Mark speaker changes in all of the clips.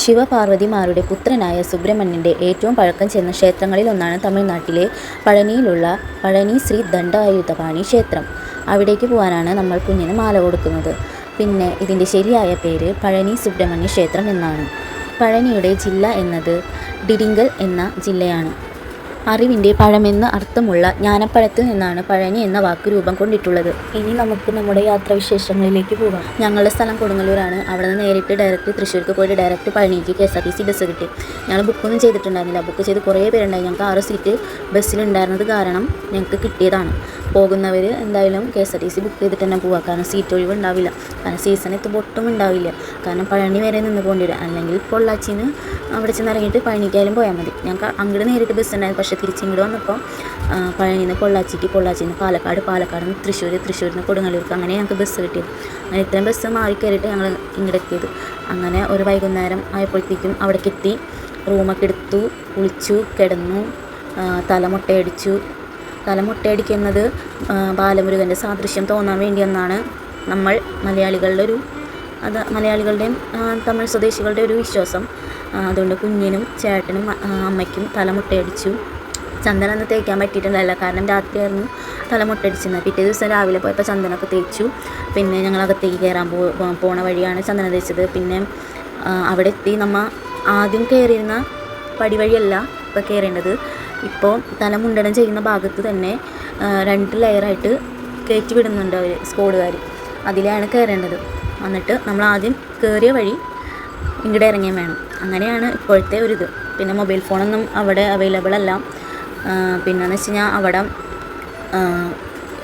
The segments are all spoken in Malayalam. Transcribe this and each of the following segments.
Speaker 1: ശിവപാർവതിമാരുടെ പുത്രനായ സുബ്രഹ്മണ്യൻ്റെ ഏറ്റവും പഴക്കം ചെന്ന ക്ഷേത്രങ്ങളിലൊന്നാണ് തമിഴ്നാട്ടിലെ പഴനിയിലുള്ള പഴനി ശ്രീ ദണ്ഡായുധപാണി ക്ഷേത്രം. അവിടേക്ക് പോകാനാണ് നമ്മൾ കുഞ്ഞിന് മാല കൊടുക്കുന്നത്. പിന്നെ ഇതിൻ്റെ ശരിയായ പേര് പഴനി സുബ്രഹ്മണ്യ ക്ഷേത്രം എന്നാണ്. പഴനിയുടെ ജില്ല എന്നത് ഡിഡിഗൽ എന്ന ജില്ലയാണ്. അറിവിൻ്റെ പഴമെന്ന് അർത്ഥമുള്ള ജ്ഞാനപ്പഴത്തിൽ നിന്നാണ് പഴനി എന്ന വാക്ക് രൂപം കൊണ്ടിട്ടുള്ളത്. ഇനി നമുക്ക് നമ്മുടെ യാത്രാവിശേഷങ്ങളിലേക്ക് പോകാം. ഞങ്ങളുടെ സ്ഥലം കൊടുങ്ങല്ലൂരാണ്. അവിടെ നിന്ന് നേരിട്ട് ഡയറക്റ്റ് തൃശ്ശൂർക്ക് പോയിട്ട് ഡയറക്റ്റ് പഴനിക്ക് KSRTC ബസ് കിട്ടി. ഞങ്ങൾ ബുക്കൊന്നും ചെയ്തിട്ടുണ്ടായിരുന്നില്ല. ബുക്ക് ചെയ്ത് കുറേ പേരുണ്ടായി. ഞങ്ങൾക്ക് 6 സീറ്റ് ബസ്സിലുണ്ടായിരുന്നത് കാരണം ഞങ്ങൾക്ക് കിട്ടിയതാണ്. പോകുന്നവർ എന്തായാലും KSRTC ബുക്ക് ചെയ്തിട്ട് തന്നെ പോവുക. കാരണം സീറ്റ് ഒഴിവ് ഉണ്ടാവില്ല. കാരണം സീസൺ എത്തുമ്പോൾ ഒട്ടും ഉണ്ടാവില്ല. കാരണം പഴനി വരെ നിന്ന് പോകേണ്ടി വരും. അല്ലെങ്കിൽ പൊള്ളാച്ചിന്ന് അവിടെ ചെന്ന് ഇറങ്ങിയിട്ട് പഴനിക്കായാലും പോയാൽ മതി. ഞങ്ങൾക്ക് അങ്ങോട്ട് നേരിട്ട് ബസ് ഉണ്ടായിരുന്നു. പക്ഷേ തിരിച്ചിങ്ങോട്ട് വന്നപ്പോൾ പഴനിയിൽ നിന്ന് പൊള്ളാച്ചിക്ക്, പൊള്ളാച്ചിയിൽ നിന്ന് പാലക്കാട് നിന്ന് തൃശ്ശൂരിൽ നിന്ന് കൊടുങ്ങല്ലൂർക്ക്, അങ്ങനെ ഞങ്ങൾക്ക് ബസ് കിട്ടിയത്. അങ്ങനെ ഇത്രയും ബസ് മാറി കയറിയിട്ട് ഞങ്ങൾ ഇങ്ങോട്ട് എത്തിയത്. അങ്ങനെ ഒരു വൈകുന്നേരം ആയപ്പോഴത്തേക്കും അവിടേക്ക് എത്തി. റൂമൊക്കെ എടുത്തു, കുളിച്ചു, കിടന്നു, തലമുട്ടയടിക്കുന്നത് ബാലമുരുകൻ്റെ സാദൃശ്യം തോന്നാൻ വേണ്ടിയെന്നാണ് നമ്മൾ മലയാളികളുടെയും തമിഴ് സ്വദേശികളുടെ ഒരു വിശ്വാസം. അതുകൊണ്ട് കുഞ്ഞിനും ചേട്ടനും അമ്മയ്ക്കും തലമുട്ടയടിച്ചു. ചന്ദനം അന്ന് തേക്കാൻ പറ്റിയിട്ടുണ്ടായില്ല, കാരണം രാത്രിയായിരുന്നു തലമുട്ടയടിച്ചിരുന്നത്. പിറ്റേ ദിവസം രാവിലെ പോയപ്പോൾ ചന്ദനമൊക്കെ തേച്ചു. പിന്നെ ഞങ്ങൾ അകത്തേക്ക് കയറാൻ പോണ വഴിയാണ് ചന്ദനം തേച്ചത്. പിന്നെ അവിടെ എത്തി നമ്മൾ ആദ്യം കയറിയിരുന്ന പടിവഴിയല്ല ഇപ്പോൾ കയറേണ്ടത്. ഇപ്പോൾ തലമുണ്ടനം ചെയ്യുന്ന ഭാഗത്ത് തന്നെ 2 ലെയറായിട്ട് കയറ്റി വിടുന്നുണ്ട് അവർ, സ്ക്വാഡുകാർ. അതിലാണ് കയറേണ്ടത്. എന്നിട്ട് നമ്മൾ ആദ്യം കയറിയ വഴി ഇങ്ങോട്ട് ഇറങ്ങിയാൽ വേണം. അങ്ങനെയാണ് ഇപ്പോഴത്തെ ഒരിത്. പിന്നെ മൊബൈൽ ഫോണൊന്നും അവിടെ അവൈലബിൾ അല്ല. പിന്നെയെന്ന് വെച്ച് കഴിഞ്ഞാൽ അവിടെ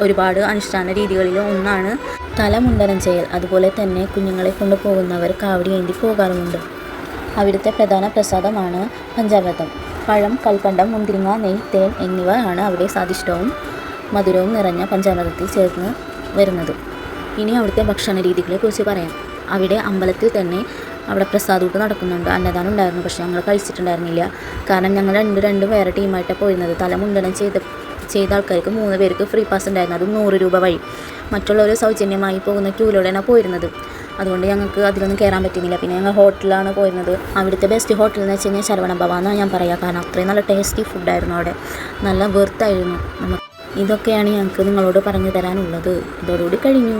Speaker 1: ഒരുപാട് അനുഷ്ഠാന രീതികളിൽ ഒന്നാണ് തലമുണ്ടനം ചെയ്യൽ. അതുപോലെ തന്നെ കുഞ്ഞുങ്ങളെ കൊണ്ടുപോകുന്നവർ കാവടി ഏന്തി പോകാറുമുണ്ട്. അവിടുത്തെ പ്രധാന പ്രസാദമാണ് പഞ്ചാമൃതം. പഴം, കൽക്കണ്ടം, മുന്തിരിങ്ങ, നെയ്, തേൻ എന്നിവ ആണ് അവിടെ സ്വാദിഷ്ടവും മധുരവും നിറഞ്ഞ പഞ്ചാമൃതത്തിൽ ചേർന്ന് വരുന്നത്. ഇനി അവിടുത്തെ ഭക്ഷണ രീതികളെക്കുറിച്ച് പറയാം. അവിടെ അമ്പലത്തിൽ തന്നെ അവിടെ പ്രസാദൂട്ട് നടക്കുന്നുണ്ട്. അന്നദാനം ഉണ്ടായിരുന്നു. പക്ഷേ ഞങ്ങൾ കഴിച്ചിട്ടുണ്ടായിരുന്നില്ല. കാരണം ഞങ്ങൾ രണ്ട് വേറെ ടീമായിട്ടാണ് പോയിരുന്നത്. തലമുണ്ടനം ചെയ്ത ആൾക്കാർക്ക് 3 പേർക്ക് ഫ്രീ പാസ് ഉണ്ടായിരുന്നു. അതും 100 രൂപ വഴി. മറ്റുള്ളവർ സൗജന്യമായി പോകുന്ന ക്യൂയിലൂടെയാണ് പോയിരുന്നത്. അതുകൊണ്ട് ഞങ്ങൾക്ക് അതിലൊന്നും കയറാൻ പറ്റുന്നില്ല. പിന്നെ ഞങ്ങൾ ഹോട്ടലിലാണ് പോയിരുന്നത്. അവിടുത്തെ ബെസ്റ്റ് ഹോട്ടൽ എന്ന് വെച്ച് കഴിഞ്ഞാൽ ശരവണ ഭവ എന്നാണ് ഞാൻ പറയുക. കാരണം അത്രയും നല്ല ടേസ്റ്റി ഫുഡായിരുന്നു അവിടെ. നല്ല വെർത്തായിരുന്നു. ഇതൊക്കെയാണ് ഞങ്ങൾക്ക് നിങ്ങളോട് പറഞ്ഞു തരാനുള്ളത്. ഇതോടുകൂടി കഴിഞ്ഞു.